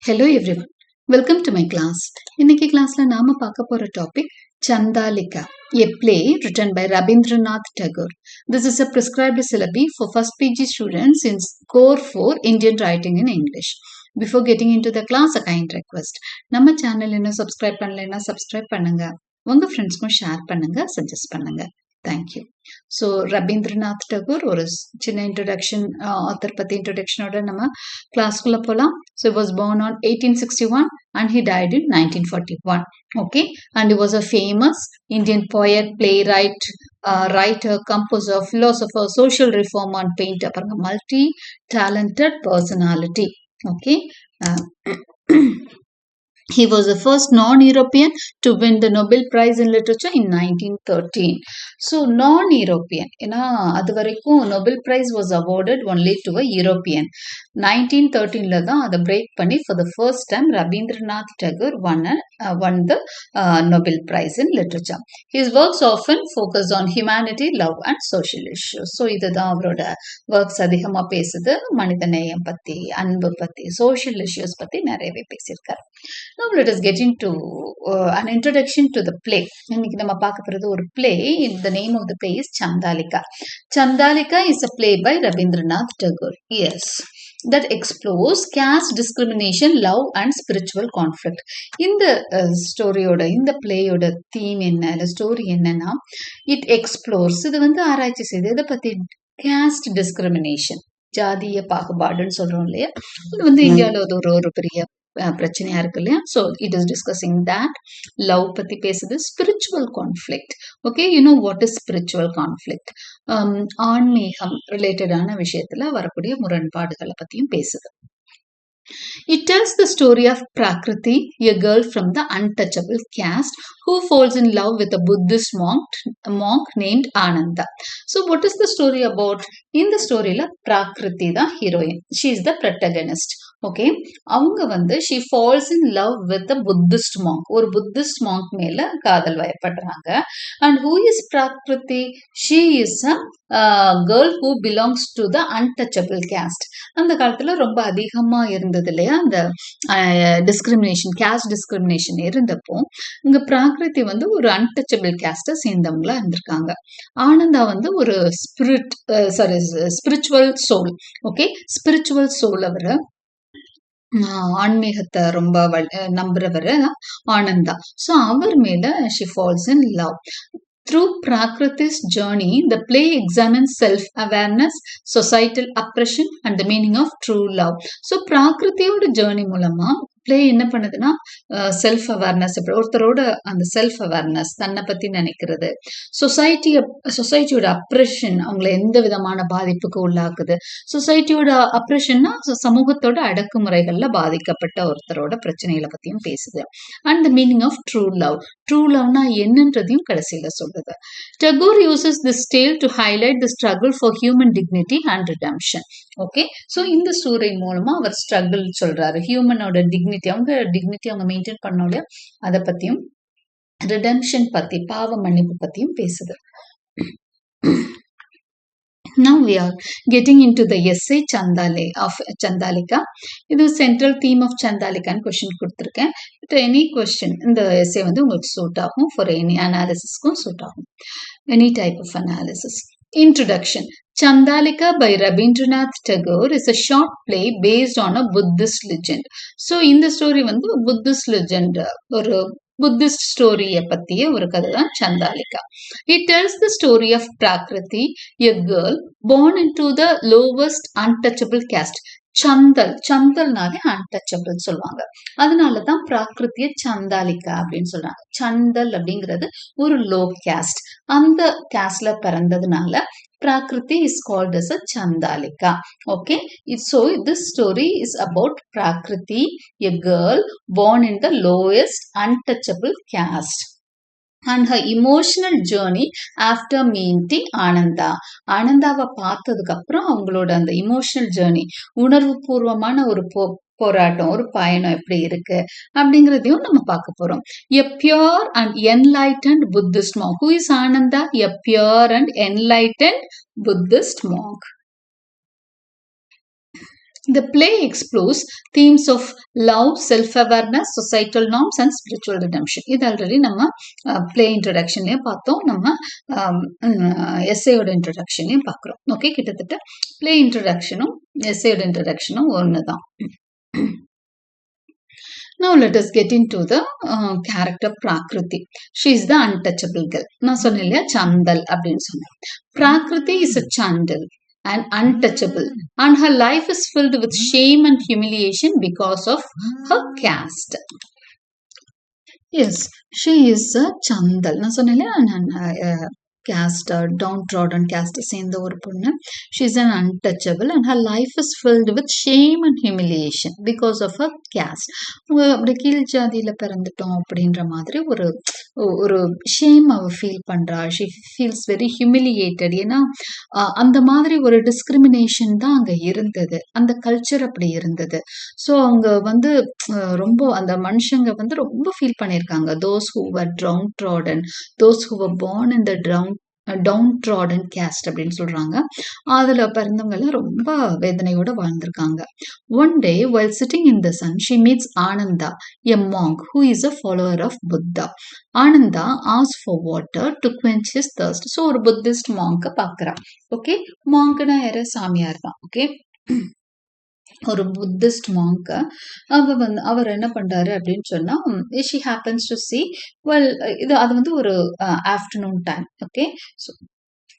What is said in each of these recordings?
Hello everyone. Welcome to my class. இன்னைக்கு கிளாஸ்ல நாம பார்க்க போற topic Chandalika, a play written by Rabindranath Tagore. This is a prescribed syllabi for first PG students in Core 4 Indian Writing in English. Before getting into the class, a kind request. நம்ம channel இன்னும் subscribe பண்ணலைன்னா subscribe பண்ணுங்க. உங்க ஃப்ரெண்ட்ஸ்க்கும் share பண்ணுங்க, suggest பண்ணுங்க. Thank you. So Rabindranath டகூர் ஒரு சின்ன இன்ட்ரடக்ஷன் ஆத்தர் பற்றி இன்ட்ரடக்ஷனோட நம்ம கிளாஸ்க்குள்ளே போகலாம். So was born on 1861 and he died in 1941. Okay, and he was a famous Indian poet, playwright, writer, composer, philosopher, social reformer and painter. பாருங்க, multi-talented personality. Okay. He was the first non-European to win the Nobel Prize in Literature in 1913. So, non-European, அது வரைக்கும் Nobel Prize was awarded only to a European. 1913ல தான் அதை break பண்ணி for the first time Rabindranath Tagore won the Nobel Prize in Literature. His works often focus on humanity, love and social issues. So, இதுதான் அவரோட works அதிகமா பேசுது. மனித நேயம் பத்தி, அன்பு பத்தி, social issues பத்தி நிறையவே பேசியிருக்காரு. Now let us get into an introduction to the play. இன்னைக்கு நம்ம பார்க்க போறது ஒரு play. The name of the play is Chandalika. Chandalika is a play by Rabindranath Tagore. Yes. That explores caste discrimination, love and spiritual conflict. இந்த ஸ்டோரியோட இந்த பிளேயோட theme என்ன, இல்ல story என்னன்னா, இட் எக்ஸ்ப்ளோர்ஸ், இது வந்து ஆராய்ச்சி செய்து இதை பத்தி caste discrimination, ஜாதிய பாகுபாடுன்னு சொல்றோம் இல்லையா, இது வந்து இந்தியாவில் ஒரு பெரிய பிரச்சனையா இருக்கு இல்லையா. So it is discussing that. Love பத்தி பேசுது. Spiritual conflict. Okay, you know what is spiritual conflict. ஆன்மீகம் ரிலேட்டடான விஷயத்துல வரக்கூடிய முரண்பாடுகளை பத்தியும் பேசுது. It tells the story of Prakriti, a girl from the untouchable caste who falls in love with a Buddhist monk named Ananda. So what is the story about? In the story la Prakriti the heroine. She is the protagonist. Okay, அவங்க வந்து she falls in love with a Buddhist monk. ஒரு Buddhist monk மேல காதல் வயப்படுறாங்க. And who is Prakriti? She is a girl who belongs to the untouchable caste. அந்த காலத்துல ரொம்ப அதிகமா இருந்தது இல்லையா அந்த டிஸ்கிரிமினேஷன், கேஸ்ட் டிஸ்கிரிமினேஷன் இருந்தப்போ இங்க பிராகிருதி வந்து ஒரு அன்டச்சபிள் கேஸ்ட சேர்ந்தவங்களா இருந்திருக்காங்க. ஆனந்தா வந்து ஒரு spiritual soul. Okay, spiritual soul. அவரை ஆன்மீகத்தை ரொம்ப நம்புறவர் ஆனந்தா. ஸோ அவர் மேல she falls in love. Through Prakriti's journey, the play examines self-awareness, societal oppression and the meaning of true love. So, Prakritiயோட journey மூலமா பிளே என்ன பண்ணுதுன்னா செல்ஃப் அவேர்னஸ், ஒருத்தரோட அந்த செல்ஃப் அவேர்னஸ், தன்னை பத்தி நினைக்கிறது, சொசைட்டியோட அப்ரெஷன், அவங்களை எந்த விதமான பாதிப்புக்கு உள்ளாக்குது. சொசைட்டியோட அப்ரெஷன்னா சமூகத்தோட அடக்குமுறைகள்ல பாதிக்கப்பட்ட ஒருத்தரோட பிரச்சனைகளை பத்தியும் பேசுது. And the meaning of true love. True லவ்னா என்னன்றதையும் கடைசியில சொல்லுது. Tagore uses this tale to highlight the struggle for human dignity and redemption. Okay, so இந்த ஸ்டோரி மூலமா அவர் ஸ்ட்ரகிள் சொல்றாரு. ஹியூமனோட டிக்னிட்டி, அவங்க மெயின்டைன் பண்ணோம் இல்லையா, அதை பத்தியும் ரிடெம்ஷன் பத்தி, பாவ மன்னிப்பு பத்தியும் பேசுது. Now we are getting into the essay Chandalika. இது central theme of Chandalika question கொடுத்துருக்கேன். எனி கொஸ்டின் இந்த எஸ்ஸே வந்து உங்களுக்கு சூட் ஆகும். ஃபார் எனி அனாலிசிஸ்க்கும் சூட் ஆகும். Any type of analysis. Introduction. Chandalika by Rabindranath Tagore is a short play based on a Buddhist legend. So, இந்த story வந்து Buddhist legend, ஒரு புத்திஸ்ட் ஸ்டோரிய பத்திய ஒரு கதை தான் Chandalika. It tells the story of Prakriti, a girl born into the lowest untouchable caste. சந்தல்னாலே untouchable சொல்லுவாங்க. அதனாலதான் பிராகிருத்திய சந்தாலிகா அப்படின்னு சொல்றாங்க. சந்தல் அப்படிங்கிறது ஒரு லோ கேஸ்ட். அந்த கேஸ்ட்ல பிறந்ததுனால Prakriti is called as a Chandalika. Okay, so this story is about Prakriti, a girl born in the lowest untouchable caste, and her emotional journey after meeting Ananda. ஆனந்தாவை பார்த்ததுக்கு அப்புறம் அவங்களோட அந்த இமோஷனல் ஜேர்னி, உணர்வு பூர்வமான ஒரு போராட்டம், ஒரு பயணம் எப்படி இருக்கு அப்படிங்கிறதையும் நம்ம பார்க்க போறோம். A pure and enlightened Buddhist monk. Who is Ananda? A pure and enlightened Buddhist monk. The play explores themes of love, self awareness, societal norms and spiritual redemption. இது ஆல்ரெடி நம்ம பிளே இன்ட்ரடக்ஷன்லயும் பார்த்தோம், நம்ம எஸ்ஏயோட இன்ட்ரடக்ஷன்லயும் பார்க்குறோம். ஓகே, கிட்டத்தட்ட play இன்ட்ரடக்ஷனும் எஸ்ஏயோட இன்ட்ரடக்ஷனும் ஒன்று தான். Now let us get into the character Prakriti. She is the untouchable girl. நான் சொன்னேன் இல்லையா, சந்தல் அப்படின்னு சொன்னேன். Prakriti is a chandal and untouchable, and her life is filled with shame and humiliation because of her caste. Yes, she is a chandal. நான் சொன்னேன் இல்லையா, caste, downtrodden caste சேர்ந்த ஒரு பொண்ணு. She is an untouchable and her life is filled with shame and humiliation because of her caste. அப்படி கீழ் ஜாதியில பிறந்துட்டோம் அப்படின்ற மாதிரி ஒரு ஒரு ஷேம் அவ ஃபீல் பண்றா. She feels very humiliated. ஏன்னா அந்த மாதிரி ஒரு டிஸ்கிரிமினேஷன் தான் அங்க இருந்தது, அந்த கல்ச்சர் அப்படி இருந்தது. ஸோ அவங்க வந்து ரொம்ப அந்த மனுஷங்க வந்து ரொம்ப ஃபீல் பண்ணியிருக்காங்க. Those who were downtrodden, those who were born in the downtrodden caste அப்படின்னு சொல்றாங்க. அதுல பிறந்தவங்க எல்லாம் ரொம்ப வேதனையோட வாழ்ந்திருக்காங்க. One day while sitting in the sun, she meets Ananda, a monk who is a follower of Buddha. Ananda asks for water to quench his thirst. So ஒரு Buddhist Monk பாக்குறா. Okay, மாங்க்னா யாரு, சாமியார் தான். ஓகே, ஒரு Buddhist Monk. அவர் என்ன பண்றாரு அப்படின்னு சொன்னா, she happens to see, well, அது வந்து ஒரு ஆஃப்டர்நூன் டைம். ஓகே,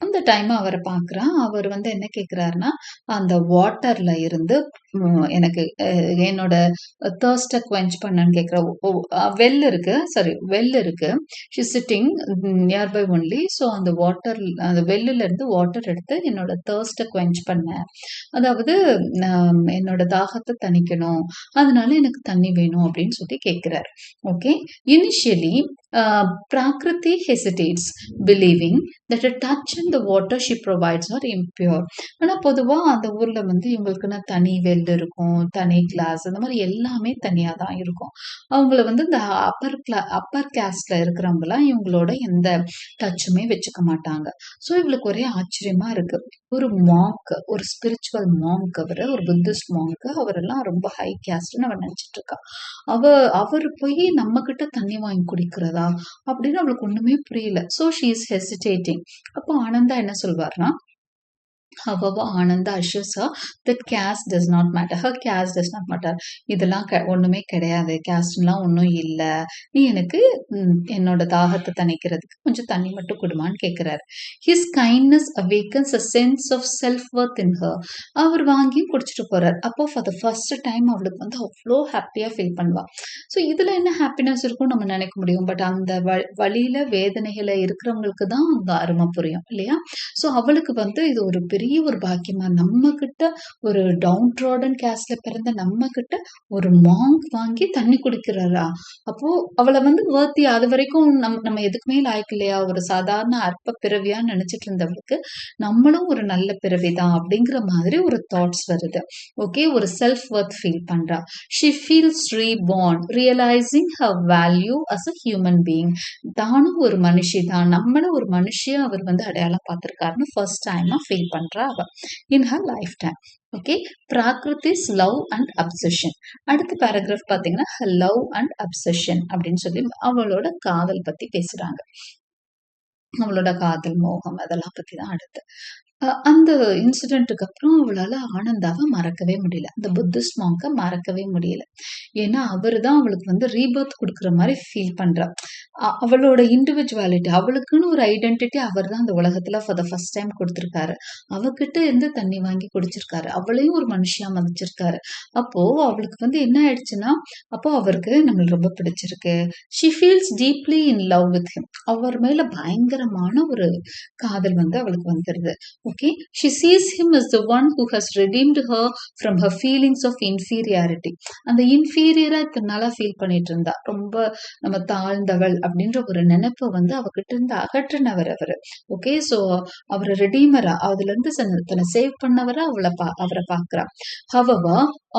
அந்த டைம் அவரை பாக்குறா. அவர் வந்து என்ன கேக்குறாருன்னா, அந்த வாட்டர்ல இருந்து எனக்கு என்னோட தர்ஸ்ட குவென்ச் பண்ணன்னு கேக்குற வெல் இருக்கு, சாரி வெல் இருக்கு. She sitting nearby only. So அந்த வாட்டர், அந்த வெல்லுல இருந்து வாட்டர் எடுத்து என்னோட தர்ஸ்ட குவென்ச் பண்ண, அதாவது என்னோட தாகத்தை தணிக்கணும், அதனால எனக்கு தண்ணி வேணும் அப்படின்னு சொல்லி கேட்கிறாரு. Okay, initially Prakriti hesitates, believing that a touch in the water she provides are impure. ஆனா பொதுவா அந்த ஊர்ல வந்து இவங்களுக்குன்னா தனி வெல் இருக்கும், தனி கிளாஸ், அந்த மாதிரி எல்லாமே தனியா தான் இருக்கும். அவங்கள வந்து இந்த அப்பர் கேஸ்ட்ல இருக்கிறவங்கலாம் இவங்களோட எந்த டச்சுமே வச்சுக்க மாட்டாங்க. ஸோ இவளுக்கு ஒரே ஆச்சரியமா இருக்கு. ஒரு மாங்க், ஒரு ஸ்பிரிச்சுவல் மாங்க், ஒரு புத்திஸ்ட் மாங்க், அவரெல்லாம் ரொம்ப ஹை கேஸ்ட்னு அவன் நினைச்சிட்டு இருக்கா. அவர் போய் நம்ம கிட்ட தண்ணி வாங்கி குடிக்கிறதா அப்படின்னு அவளுக்கு ஒண்ணுமே புரியல. So she is hesitating. அப்போ ஆனந்தா என்ன சொல்வார்னா, however Ananda assures her that caste does not matter, her caste does not matter, இதெல்லாம் ஒண்ணுமே கிடையாது, casteலாம் ஒன்றும் இல்ல, நீ எனக்கு என்னோட தாகத்தை தணிக்கிறதுக்கு கொஞ்சம் தண்ணி மட்டும் கொடுமான்னு கேட்கிறாரு. his kindness awakens a sense of self worth in her. அவர் வாங்கி குடிச்சிட்டு போறார். அப்போ for the first time அவளுக்கு வந்து அவ்வளோ ஹாப்பியா ஃபீல் பண்ணுவா. ஸோ இதுல என்ன ஹாப்பினஸ் இருக்கும் நம்ம நினைக்க முடியும், பட் அந்த வழியில வேதனைகளை இருக்கிறவங்களுக்கு தான் அங்க அருமை புரியும் இல்லையா. ஸோ அவளுக்கு வந்து இது ஒரு பெரிய ஒரு பாக்கியமா, நம்ம கிட்ட ஒரு டவுன்ட்ராடன் கேஸ்ட்ல பிறந்த நம்ம கிட்ட ஒரு மாங்க் வாங்கி தண்ணி குடிக்கிறாரா. அப்போ அவளை வந்து வர்த்தி, அது வரைக்கும் நம்ம எதுக்குமே லாய்க்கு இல்லையா, ஒரு சாதாரண அற்ப பிறவியான்னு நினைச்சிட்டு இருந்தவளுக்கு நம்மளும் ஒரு நல்ல பிறவிதான் அப்படிங்கிற மாதிரி ஒரு தாட்ஸ் வருது. ஓகே, ஒரு செல்ஃப் வர்த் ஃபீல் பண்றா. She feels reborn, realising her value as a human being. தானும் ஒரு மனுஷி தான், நம்மளும் ஒரு மனுஷியா அவர் வந்து அடையாளம் பார்த்திருக்காருன்னு ஃபர்ஸ்ட் டைமா ஃபீல் பண்றா அவ in her lifetime. Okay, Prakriti's love and obsession. அடுத்த பேராகிராஃப் பாத்தீங்கன்னா love and obsession அப்படின்னு சொல்லி அவளோட காதல் பத்தி பேசுறாங்க. அவளோட காதல், மோகம், அதெல்லாம் பத்தி தான் அடுத்து. அந்த இன்சிடென்ட்டுக்கு அப்புறம் அவளால ஆனந்தாவை மறக்கவே முடியல, அந்த புத்திஸ்ட் மாங்க மறக்கவே முடியல. ஏன்னா அவரு தான் அவளுக்கு வந்து ரீபர்த் கொடுக்குற மாதிரி ஃபீல் பண்றா. அவளோட இண்டிவிஜுவாலிட்டி, அவளுக்குன்னு ஒரு ஐடென்டிட்டி அவர் தான் அந்த உலகத்துல ஃபார் த ஃபர்ஸ்ட் டைம் கொடுத்துருக்காரு. அவகிட்ட இருந்து தண்ணி வாங்கி குடிச்சிருக்காரு, அவளையும் ஒரு மனுஷியா மதிச்சிருக்காரு. அப்போ அவளுக்கு வந்து என்ன ஆயிடுச்சுன்னா, அப்போ அவருக்கு நம்மளுக்கு ரொம்ப பிடிச்சிருக்கு. She feels deeply in love with him. அவர் மேல பயங்கரமான ஒரு காதல் வந்து அவளுக்கு வந்துடுது. Okay, she sees him as the one who has redeemed her from her feelings of inferiority. அந்த இன்ஃபீரியரா இத்தனால ஃபீல் பண்ணிட்டு இருந்தா, ரொம்ப நம்ம தாழ்ந்தவள் அப்படின்ற ஒரு நினைப்பை வந்து அவகிட்ட இருந்து அகற்றினவர் அவரு. ஓகே, சோ அவரை ரெடீமரா, அதுல இருந்து தன்னை சேவ் பண்ணவரா அவரை பாக்குறா. However,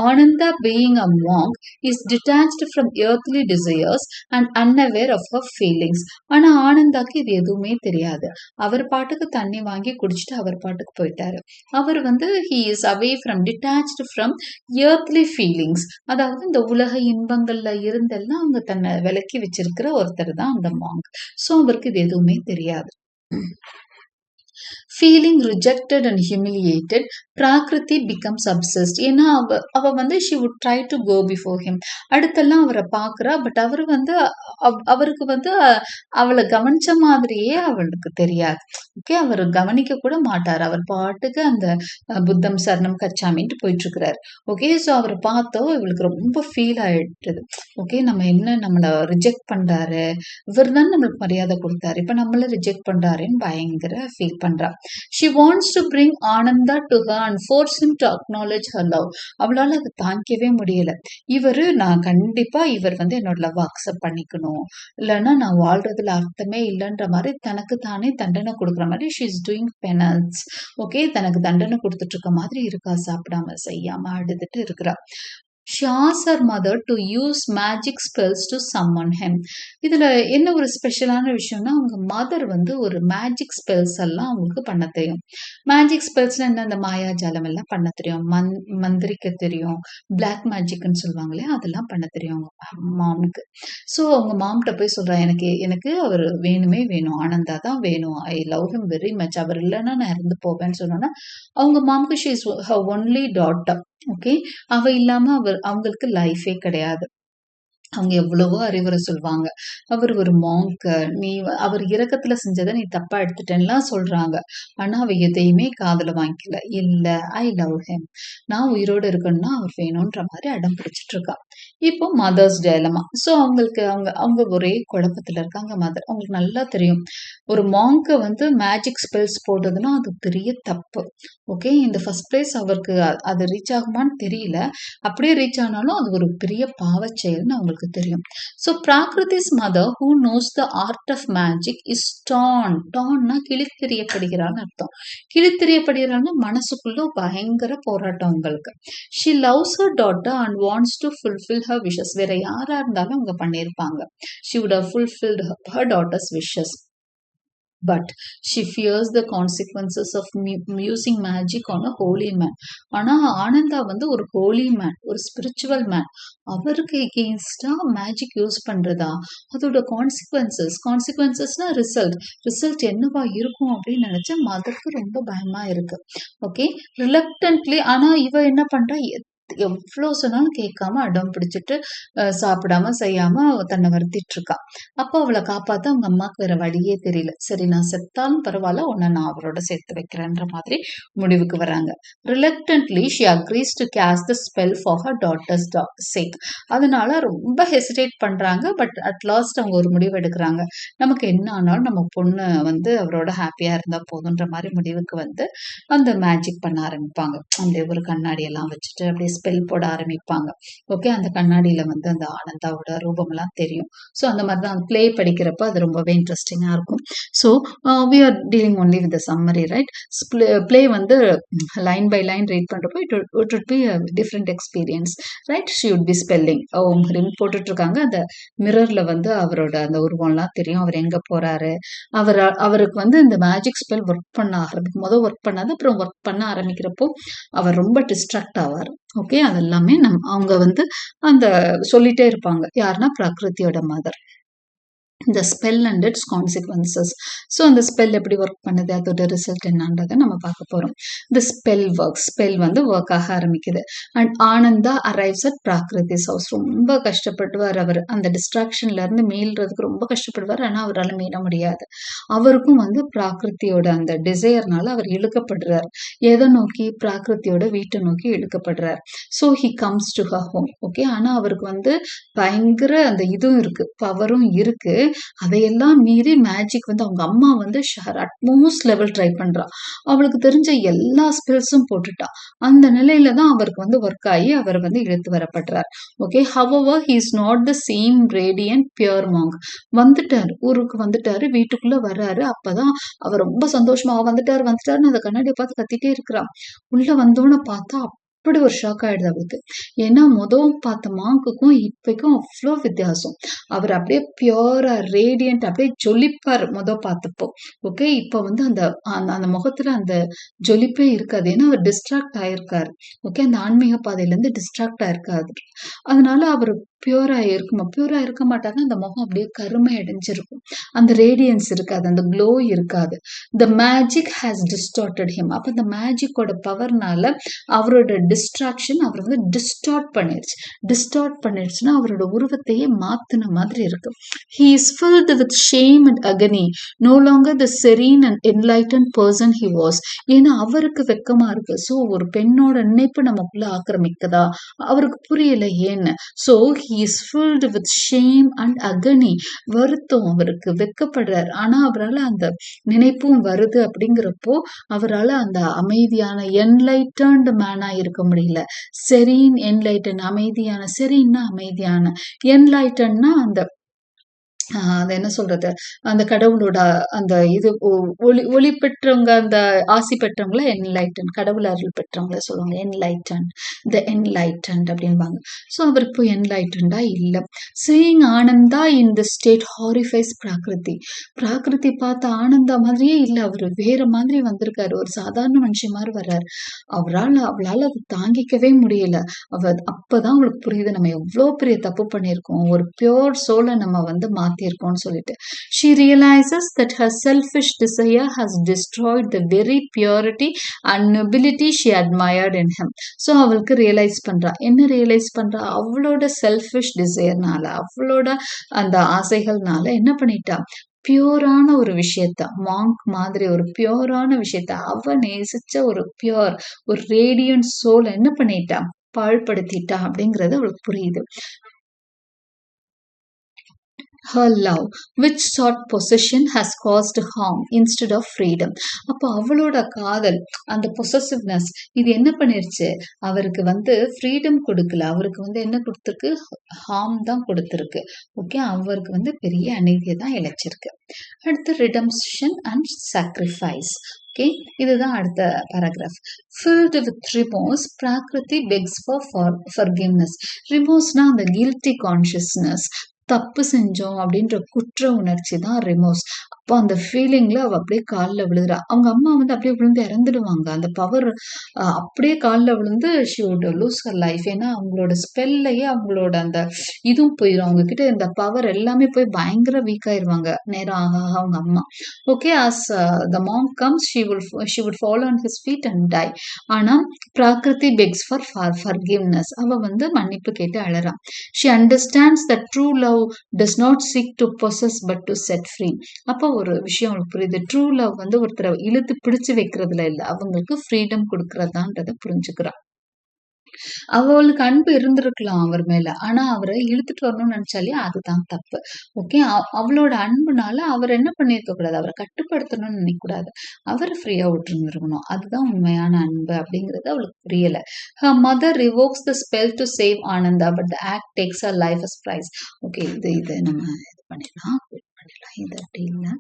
Ananda, being a monk, is detached from earthly desires and unaware of her feelings. ஆனா ஆனந்தாக்கு இது எதுவுமே தெரியாது. அவர் பாட்டுக்கு தண்ணி வாங்கி குடிச்சிட்டு அவர் பாட்டுக்கு போயிட்டாரு. அவர் வந்து he is away from detached from earthly feelings. அதாவது இந்த உலக இன்பங்கள்ல இருந்தெல்லாம் அவங்க தன்னை விலக்கி வச்சிருக்கிற ஒருத்தர் தான் அந்த மாங்க். ஸோ அவருக்கு இது எதுவுமே தெரியாது. Feeling rejected and humiliated, Prakriti becomes obsessed. ஏன்னா அவ வந்து she would try to go before him. அடுத்தெல்லாம் அவரை பார்க்குறா. பட் அவர் வந்து அவருக்கு வந்து அவளை கவனிச்ச மாதிரியே அவளுக்கு தெரியாது. ஓகே, அவர் கவனிக்க கூட மாட்டார். அவர் பாட்டுக்கு அந்த புத்தம் சரணம் கச்சாமின்ட்டு போயிட்டு இருக்கிறாரு. ஓகே, ஸோ அவரை பார்த்தோம் இவளுக்கு ரொம்ப ஃபீல் ஆயிடுது. ஓகே, நம்ம என்ன நம்மளை ரிஜெக்ட் பண்றாரு, இவர் தான் நம்மளுக்கு மரியாதை கொடுத்தாரு, இப்ப நம்மள ரிஜெக்ட் பண்றாருன்னு பயங்கர ஃபீல் பண்றா. She wants to bring Ananda to her and force him to acknowledge her love. அவளால அதை தாங்கிக்கவே முடியல. நான் கண்டிப்பா இவர் வந்து என்னோட லவ் அக்செப்ட் பண்ணிக்கணும், இல்லைன்னா நான் வாழ்றதுல அர்த்தமே இல்லைன்ற மாதிரி தனக்கு தானே தண்டனை கொடுக்குற மாதிரி she is doing penance. Okay, தனக்கு தண்டனை கொடுத்துட்டு இருக்க மாதிரி இருக்கா, சாப்பிடாம செய்யாம அழுதுட்டு இருக்கிறா. She asks her mother to use magic spells to summon him. இதுல என்ன ஒரு ஸ்பெஷலான விஷயம்னா, அவங்க மதர் வந்து ஒரு மேஜிக் ஸ்பெல்ஸ் எல்லாம் அவங்களுக்கு பண்ண தெரியும். மேஜிக் ஸ்பெல்ஸ்ல என்ன, இந்த மாயாஜாலம் எல்லாம் பண்ண தெரியும், மந்திரிக்க தெரியும், பிளாக் மேஜிக்னு சொல்லுவாங்க இல்லையா, அதெல்லாம் பண்ண தெரியும் அவங்க மாமுக்கு. ஸோ அவங்க மாம்கிட்ட போய் சொல்றா, எனக்கு அவர் வேணுமே வேணும், ஆனந்தா தான் வேணும், I love him very much, அவர் இல்லைன்னா நான் இறந்து போவேன்னு சொன்னோன்னா அவங்க மாமுக்கு she is her only daughter. Okay, அவ இல்லாம அவங்களுக்கு லைஃபே கிடையாது. அவங்க எவ்வளவோ அறிவுரை சொல்வாங்க. அவர் ஒரு மாங்க், நீ அவர் இரக்கத்துல செஞ்சதை நீ தப்பா எடுத்துட்டேன்லாம் சொல்றாங்க. ஆனா அவ எதையுமே காதுல வாங்கிக்கல. இல்ல, ஐ லவ் ஹிம், நான் உயிரோட இருக்கணும்னா அவர் வேணும்ன்ற மாதிரி அடம் பிடிச்சிட்டு இருக்கா. இப்போ மதர்ஸ் டயலமா. ஸோ அவங்களுக்கு அவங்க ஒரே குழப்பத்துல இருக்காங்க மதர். அவங்களுக்கு நல்லா தெரியும், ஒரு மாங்க வந்து மேஜிக் ஸ்பெல்ஸ் போடுறதுன்னா அது பெரிய தப்பு. ஓகே, இந்த ஃபர்ஸ்ட் பிளேஸ் அவருக்கு அது ரீச் ஆகுமான்னு தெரியல. அப்படியே ரீச் ஆனாலும் அது ஒரு பெரிய பாவச் செயல்னு அவங்களுக்கு தெரியும். So Prakriti's mother who knows the art of magic is டான்னா கிழித்தெறியப்படுகிறான்னு அர்த்தம். கிழித்தெறியப்படுகிறான்னா மனசுக்குள்ள பயங்கர போராட்டம் உங்களுக்கு. She loves her daughter and wants to fulfil her wishes. வேற யாரா இருந்தாலும் அவங்க பண்ணியிருப்பாங்க. She would have fulfilled her daughter's wishes. But she fears the consequences of using magic on a holy man. ஆனா ஆனந்தா வந்து ஒரு ஹோலி மேன், ஒரு ஸ்பிரிச்சுவல் மேன். அவருக்கு எகெயின்ஸ்டா மேஜிக் யூஸ் பண்றதா, அதோட கான்சிக்வன்சஸ்னா ரிசல்ட் என்னவா இருக்கும் அப்படின்னு நினைச்சா மதருக்கு ரொம்ப பயமா இருக்கு. ஓகே, ரிலக்டன்ட்லி. ஆனா இவ என்ன பண்றா, எவ்வளோ சொன்னாலும் கேட்காம அடம் பிடிச்சிட்டு சாப்பிடாம செய்யாம தன்னை வருத்திட்டு இருக்கா. அப்போ அவளை காப்பாத்த அவங்க அம்மாவுக்கு வேற வழியே தெரியல. சரி, நான் செத்தாலும் பரவாயில்ல, உன்னை நான் அவரோட சேர்த்து வைக்கிறேன்ற மாதிரி முடிவுக்கு வராங்க. Reluctantly she agrees to cast the spell for her daughter's sake. அதனால ரொம்ப ஹெசிடேட் பண்றாங்க. பட் அட் லாஸ்ட் அவங்க ஒரு முடிவு எடுக்கிறாங்க, நமக்கு என்ன ஆனாலும் நம்ம பொண்ணு வந்து அவரோட ஹாப்பியா இருந்தா போதுன்ற மாதிரி முடிவுக்கு வந்து அந்த மேஜிக் பண்ண ஆரம்பிப்பாங்க. அப்படியே ஒரு கண்ணாடி எல்லாம் வச்சுட்டு அப்படியே ஸ்பெல் போட ஆரம்பிப்பாங்க. ஓகே, அந்த கண்ணாடியில வந்து அந்த ஆனந்தாவோட ரூபம்லாம் தெரியும். ஸோ அந்த மாதிரி தான் பிளே படிக்கிறப்ப அது ரொம்பவே இன்ட்ரெஸ்டிங்காக இருக்கும். So we are dealing only with summary, right? Play வந்து லைன் பை லைன் ரீட் பண்ணுறப்போ it would be a different experience, right? She would be spelling. ஓம் ஹிம் போட்டுட்டு இருக்காங்க. அந்த மிரர்ல வந்து அவரோட அந்த உருவம்லாம் தெரியும், அவர் எங்க போறாரு. அவருக்கு வந்து இந்த மேஜிக் ஸ்பெல் ஒர்க் பண்ண ஆரம்பிக்கும் போது ஒர்க் பண்ணாது, அப்புறம் ஒர்க் பண்ண ஆரம்பிக்கிறப்போ அவர் ரொம்ப டிஸ்ட்ராக்ட் ஆவார். ஓகே, அதெல்லாமே அவங்க வந்து அந்த சொல்லிட்டே இருப்பாங்க. யாருன்னா பிரகிருதியோட மதர். இந்த spell and it's consequences. So அந்த ஸ்பெல் எப்படி ஒர்க் பண்ணுது, அதோட ரிசல்ட் என்னன்றதை நம்ம பார்க்க போகிறோம். இந்த ஸ்பெல் வந்து ஒர்க் ஆக ஆரம்பிக்குது. And Ananda arrives at Prakriti's house. ரொம்ப கஷ்டப்படுவார் அவர். அந்த டிஸ்ட்ராக்ஷன்ல இருந்து மீள்றதுக்கு ரொம்ப கஷ்டப்படுவார். ஆனால் அவரால் மீள முடியாது. அவருக்கும் வந்து பிராகிருதியோட அந்த டிசையர்னால அவர் இழுக்கப்படுறார். எதை நோக்கி? பிராகிருதியோட வீட்டை நோக்கி இழுக்கப்படுறார். So he comes to her home. Okay, ஆனால் அவருக்கு வந்து பயங்கர அந்த இதுவும் இருக்கு, பவரும் இருக்கு. அதையெல்லாம் மீறி மேஜிக் வந்து அவங்க அம்மா வந்து அட்மோஸ்ட் லெவல் ட்ரை பண்றா. அவளுக்கு தெரிஞ்ச எல்லா ஸ்பெல்ஸும் போட்டுட்டா. அந்த நிலையில தான் அவருக்கு வந்து ஒர்க் ஆகி அவர் வந்து இழுத்து வரப்படுறார். Okay, however he is not the same radiant pure monk. வந்துட்டாரு, ஊருக்கு வந்துட்டாரு, வீட்டுக்குள்ள வர்றாரு. அப்பதான் அவர் ரொம்ப சந்தோஷமா வந்துட்டாருன்னு அந்த கண்ணாடியை பார்த்து கத்திட்டே இருக்கிறா. உள்ள வந்தோன்னு பார்த்தா அப்படி ஒரு ஷாக் ஆயிடுது அவளுக்கு. ஏன்னா பார்த்த மார்க்குக்கும் இப்பைக்கும் அவ்வளோ வித்தியாசம். அவர் அப்படியே பியூரா ரேடியன்ட் அப்படியே ஜொலிப்பார் பார்த்தப்போ. ஓகே, இப்ப வந்து அந்த அந்த அந்த முகத்துல அந்த ஜொலிப்பே இருக்காது. ஏன்னா அவர் டிஸ்ட்ராக்ட் ஆயிருக்காரு. ஓகே, அந்த ஆன்மீக பாதையில இருந்து டிஸ்ட்ராக்ட் ஆயிருக்காரு. அதனால அவர் பியூரா இருக்க மாட்டாங்க. அந்த முகம் அப்படியே கருமை அடைஞ்சிருக்கும். அந்த ரேடியன்ஸ் இருக்காது, அந்த க்ளோ இருக்காது. The magic has distorted him. அப்ப அந்த மேஜிக்கோட பவர்னால அவரோட டிஸ்ட்ராக்ஷன் அவர் வந்து டிஸ்டார்ட் பண்ணிடுச்சுன்னா அவரோட உருவத்தையே மாத்தின மாதிரி இருக்கு. He is filled with shame and agony, no longer the serene and enlightened person he was. ஏன்னா அவருக்கு வெக்கமா இருக்கு. ஸோ ஒரு பெண்ணோட நினைப்பு நமக்குள்ள ஆக்கிரமிக்குதா, அவருக்கு புரியல ஏன்னு. So he is filled with shame and agony. வருத்தம், அவருக்கு வெக்கப்படுறார். ஆனா அவரால் அந்த நினைப்பும் வருது. அப்படிங்கிறப்போ அவரால் அந்த அமைதியான என்லைட்டன்டு மேனா இருக்க முடியல. செரீன், என்லைட்டன், அமைதியான, செரீன்னா அமைதியான, என்லைட்டன்னா அந்த அது என்ன சொல்றது, அந்த கடவுளோட அந்த இது ஒளி பெற்றவங்க, அந்த ஆசி பெற்றவங்கள என்லைட்டன், கடவுள் அருள் பெற்றவங்கள சொல்லுவாங்க என்லைட்டன், த என்லைட்டன்ட் அப்படின்பாங்க. ஸோ அவர் இப்போ என்லைட்டன்டா இல்லை. Seeing Ananda in the state horrifies Prakriti. Prakriti பார்த்த ஆனந்தா மாதிரியே இல்லை, அவர் வேற மாதிரி வந்திருக்காரு. ஒரு சாதாரண மனுஷன் மாதிரி வர்றாரு. அவளால் அது தாங்கிக்கவே முடியல. அப்பதான் அவளுக்கு புரியுது, நம்ம எவ்வளோ பெரிய தப்பு பண்ணியிருக்கோம், ஒரு பியோர் சோலை நம்ம வந்து மாத்திருக்கோம்னு சொல்லிட்டு. She realizes that her selfish desire has destroyed the very purity and nobility she admired in him. So அவளுக்கு ரியலைஸ் பண்றா. என்ன ரியலைஸ் பண்றா? அவளோட செல்ஃபிஷ் டிசையர்னால, அவளோட அந்த ஆசைகள்னால என்ன பண்ணிட்டா, பியூரான ஒரு விஷயத்த, மாங்க் மாதிரி ஒரு பியூரான விஷயத்த, அவ நேசிச்ச ஒரு ஒரு ரேடியன்ட் சோல் என்ன பண்ணிட்டா, பாழ்படுத்திட்டா அப்படிங்கிறது அவளுக்கு புரியுது. Her love, which sought possession, has caused harm instead of freedom. அப்போ அவளோட காதல், அந்த பொசசிவ்னஸ், இது என்ன பண்ணிருச்சு, அவருக்கு வந்து ஃப்ரீடம் கொடுக்கல. அவருக்கு வந்து என்ன கொடுத்துருக்கு, ஹார்ம் தான் கொடுத்துருக்கு. ஓகே, அவருக்கு வந்து பெரிய அநீதியை தான் இழைச்சிருக்கு. அடுத்து ரிடம்ஷன் அண்ட் சாக்ரிஃபைஸ். ஓகே, இதுதான் அடுத்த paragraph. Filled with remorse, Prakriti begs for forgiveness. Remorseனா அந்த கில்ட்டி கான்ஷியஸ்னஸ், தப்பு செஞ்சோம் அப்படின்ற குற்ற உணர்ச்சி தான் ரிமோர்ஸ். அப்போ அந்த ஃபீலிங்ல அவ அப்படியே காலில் விழுகிறா. அவங்க அம்மா வந்து அப்படியே விழுந்து இறந்துடுவாங்க. அந்த பவர் அப்படியே காலில் விழுந்து she would loose her life. ஏன்னா அவங்களோட ஸ்பெல்லையே அவங்களோட அந்த இதுவும் போயிடும். அவங்க கிட்ட இந்த பவர் எல்லாமே போய் பயங்கர வீக் ஆயிருவாங்க நேரம் ஆக அவங்க அம்மா. Okay, as the monk comes, she would fall on his feet and die. ஆனா பிராகிருதி begs for forgiveness. அவ வந்து மன்னிப்பு கேட்டு அழறா. She understands that true love does not seek to possess but to set free. அப்போ ஒரு விஷயம் அவங்களுக்கு புரியுது. ட்ரூ லவ் வந்து ஒருத்தரை இழுத்து பிடிச்சு வைக்கிறதுல இல்லை, அவங்களுக்கு ஃப்ரீடம் கொடுக்கறதான்றத புரிஞ்சுக்கிறா. அவளுக்கு அன்பு இருந்திருக்கலாம் அவர் மேல, ஆனா அவரை இழுத்துட்டு வரணும்னு நினைச்சாலே அதுதான் தப்பு. ஓகே, அவளோட அன்புனால அவர் என்ன பண்ணிருக்க கூடாது, அவரை கட்டுப்படுத்தணும்னு நினைக்க கூடாது, அவரை ஃப்ரீயா விட்டுருந்துருக்கணும். அதுதான் உண்மையான அன்பு அப்படிங்கிறது அவளுக்கு புரியல. Her mother revokes the spell to save Ananda, but the act takes her life as prize. Okay, இது நம்ம இது பண்ணிடலாம். இது அப்படி இல்லை.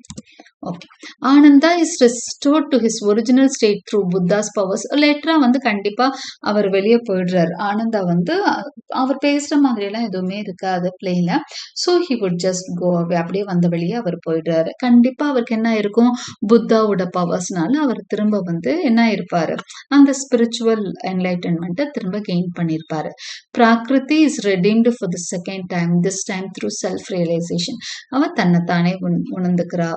Okay, Ananda is restored to his original state through Buddha's powers. லேட்டரா வந்து கண்டிப்பா அவர் வெளியே போயிடுறாரு. ஆனந்தா வந்து அவர் பேசுற மாதிரி எல்லாம் எதுவுமே இருக்காது பிளேல. So he would just go away, அப்படியே வந்த வெளியே அவர் போயிடுறாரு. கண்டிப்பா அவருக்கு என்ன இருக்கும், புத்தாவோட பவர்ஸ்னால அவர் திரும்ப வந்து என்ன இருப்பாரு, அந்த ஸ்பிரிச்சுவல் என்லைட்டன்மெண்ட்டை திரும்ப கெயின் பண்ணியிருப்பாரு. Prakriti is redeemed for the second time, this time through self realisation. அவ தன்னைத்தானே உணர்ந்துக்கிறா,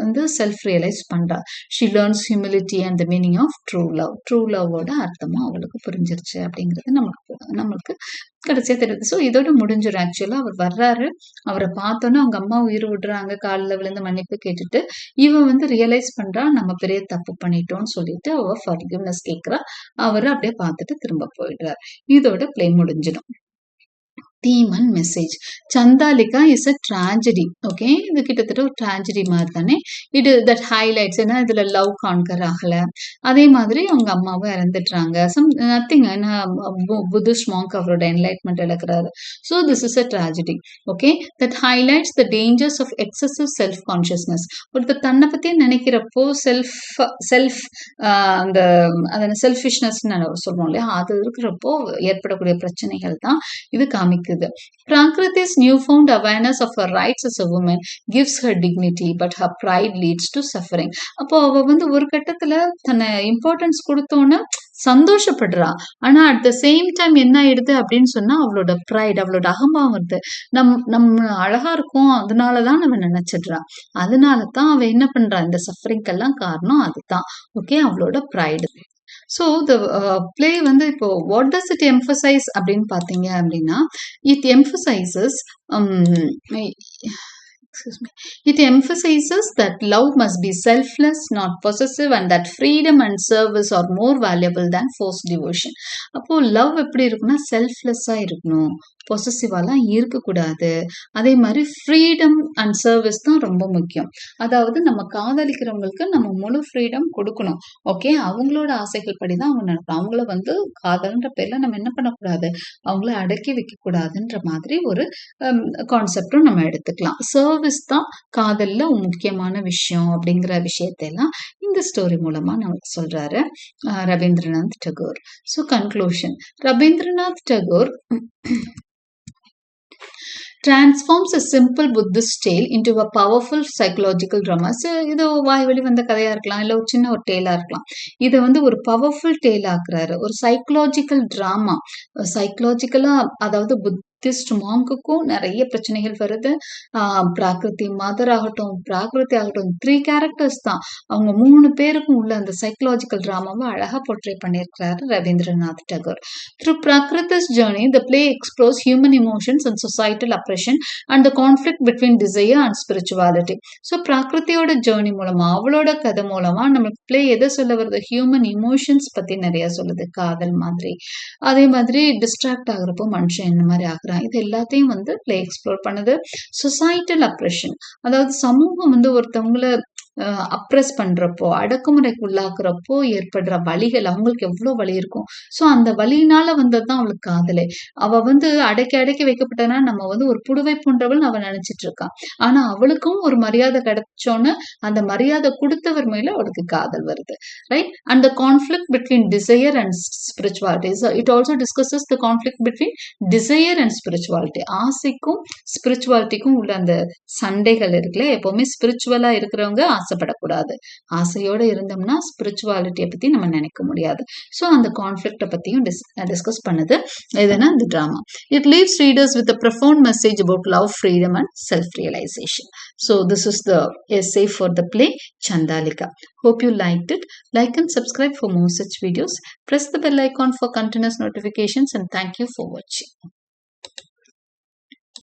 வந்து செல்ஃப் ரியலைஸ் பண்றா. She learns humility and the meaning of true love. True லவ்வோட அர்த்தமும் அவளுக்கு புரிஞ்சிருச்சு அப்படிங்கிறது நம்மளுக்கு கடைசியா தெரியுது. ஸோ இதோட முடிஞ்சிடும். ஆக்சுவலா அவர் வர்றாரு, அவரை பார்த்தோன்னா அவங்க அம்மா உயிர் விடுறாங்க, காலில் விழுந்து மன்னிப்பு கேட்டுட்டு இவன் வந்து ரியலைஸ் பண்றா, நம்ம பெரிய தப்பு பண்ணிட்டோம்னு சொல்லிட்டு அவ ஃபர்கிவ்னஸ் கேட்கிறா. அவரு அப்படியே பார்த்துட்டு திரும்ப போயிடுறாரு. இதோட பிளே முடிஞ்சிடும். Theme and message. Chandalika is a tragedy. Okay, இது கிட்டத்தட்ட ஒரு ட்ராஜடி மாதிரி தானே. இது தட் ஹைலைட்ஸ் ஏன்னா இதுல லவ் கான்கர் ஆகல. அதே மாதிரி அவங்க அம்மாவும் இறந்துடுறாங்க. சம் நத்திங் ஏன்னா புத்திஸ்ட் மாங்க் அவரோட என்லைட்மெண்ட் இழக்கிறாரு. So this is a tragedy. Okay, that highlights the dangers of excessive self consciousness. ஒருத்தர் தன்னை பத்தி நினைக்கிறப்போ செல்ஃப் செல்ஃப் அந்த அதன செல்ஃபிஷ்னஸ் சொல்லுவோம் இல்லையா, அது இருக்கிறப்போ ஏற்படக்கூடிய பிரச்சனைகள் தான் இது காமிக்குது. Prakriti's newfound awareness of her rights as a woman gives her dignity, but her pride leads to suffering. அப்போ அவ வந்து ஒரு கட்டத்துல தன்னை இம்பார்ட்டன்ஸ் கொடுத்தோன்னு சந்தோஷப்படுறா. ஆனா அட் த சேம் டைம் என்ன ஆயிடுது அப்படின்னு சொன்னா அவளோட ப்ரைட், அவளோட அகம்பாவம் வருது. நம்ம அழகா இருக்கோம் அதனாலதான் நம்ம நினைச்சிடுறா. அதனாலதான் அவ என்ன பண்றா, இந்த சஃபரிங்கெல்லாம் காரணம் அதுதான். ஓகே, அவளோட ப்ரைடு. ஸோ த பிளே வந்து இப்போ வாட் டஸ் இட் எம்ஃபசைஸ் அப்படின்னு பார்த்தீங்க அப்படின்னா, it emphasises it emphasizes that love must be selfless, not possessive, and that freedom and service are more valuable than forced devotion. அப்போ love எப்படி இருக்குன்னா செல்ஃப்லெஸ்ஸா இருக்கணும், பொசசிவாலாம் இருக்கக்கூடாது. அதே மாதிரி ஃப்ரீடம் அண்ட் சர்வீஸ் தான் ரொம்ப முக்கியம். அதாவது நம்ம காதலிக்கிறவங்களுக்கு நம்ம முழு ஃப்ரீடம் கொடுக்கணும். ஓகே, அவங்களோட ஆசைகள் படி தான் அவங்க நடக்கணும். அவங்கள வந்து காதல்ன்ற பேர்ல நம்ம என்ன பண்ணக்கூடாது, அவங்கள அடக்கி வைக்க கூடாதுன்ற மாதிரி ஒரு கான்செப்டும் நம்ம எடுத்துக்கலாம். சர்வீஸ் தான் காதல்ல முக்கியமான விஷயம் அப்படிங்கிற விஷயத்தையெல்லாம் இந்த ஸ்டோரி மூலமா நமக்கு சொல்றாரு Rabindranath Tagore. So conclusion, Rabindranath Tagore transforms a simple Buddhist tale into a powerful psychological drama. இது வாய் வெளி வந்த கதையா இருக்கலாம், இல்ல ஒரு சின்ன ஒரு டேலா இருக்கலாம். இதை வந்து ஒரு பவர்ஃபுல் டேல் ஆக்குறாரு, ஒரு சைக்கலாஜிக்கல் டிராமா. சைக்கலாஜிக்கலா, அதாவது புத்திஸ்ட் மாங்குக்கும் நிறைய பிரச்சனைகள் வருது. பிராகிருதி மதர் ஆகட்டும், பிராகிருதி ஆகட்டும், 3 கேரக்டர்ஸ் தான். அவங்க 3 பேருக்கும் உள்ள அந்த சைக்கலாஜிக்கல் டிராமாவை அழகா போர்ட்ரே பண்ணியிருக்கிறாரு Rabindranath Tagore. Through Prakriti's journey, the play explores human emotions and societal oppression and the conflict between desire and spirituality. So பிராகிருத்தியோட ஜேர்னி மூலமா, அவளோட கதை மூலமா நமக்கு பிளே எதை சொல்ல வருது, ஹியூமன் இமோஷன்ஸ் பத்தி நிறைய சொல்லுது, காதல் மாதிரி. அதே மாதிரி டிஸ்ட்ராக்ட் ஆகுறப்போ மனுஷன் என்ன மாதிரி ஆகுறான், இது எல்லாத்தையும் வந்து பிளே எக்ஸ்ப்ளோர் பண்ணுது. சொசைட்டல் அப்ரெஷன், அதாவது சமூகம் வந்து ஒருத்தவங்கள அப்ரெஸ் பண்றப்போ, அடக்குமுறைக்கு உள்ளாக்குறப்போ ஏற்படுற வலிகள், அவங்களுக்கு எவ்வளவு வலி இருக்கும். ஸோ அந்த வலியினால வந்ததுதான் அவளுக்கு காதலே. அவ வந்து அடக்கி அடக்கி வைக்கப்பட்டனா நம்ம வந்து ஒரு புடுவை போன்றவள் அவ நினைச்சிட்டு இருக்கான். ஆனா அவளுக்கும் ஒரு மரியாதை கிடைச்சோன்னு அந்த மரியாதை கொடுத்தவர் மேல அவளுக்கு காதல் வருது, right? And the conflict between desire and spirituality. It also discusses the conflict between desire and spirituality. ஆசைக்கும் ஸ்பிரிச்சுவாலிட்டிக்கும் உள்ள அந்த சண்டைகள் இருக்குல்ல. எப்பவுமே ஸ்பிரிச்சுவலா இருக்கிறவங்க ஆசைப்படக்கூடாது. ஆசையோட இருந்தோம்னா ஸ்பிரிச்சுவாலிட்டியை பத்தி நம்ம நினைக்க முடியாது. ஸோ அந்த கான்ஃபிளிக்ட பத்தியும் டிஸ்கஸ் பண்ணுது எதுனா இந்த drama. It leaves readers with a profound message about love, freedom and self-realization. So this is the essay for the play Chandalika. Hope you liked it. Like and subscribe for more such videos. Press the bell icon for continuous notifications and thank you for watching.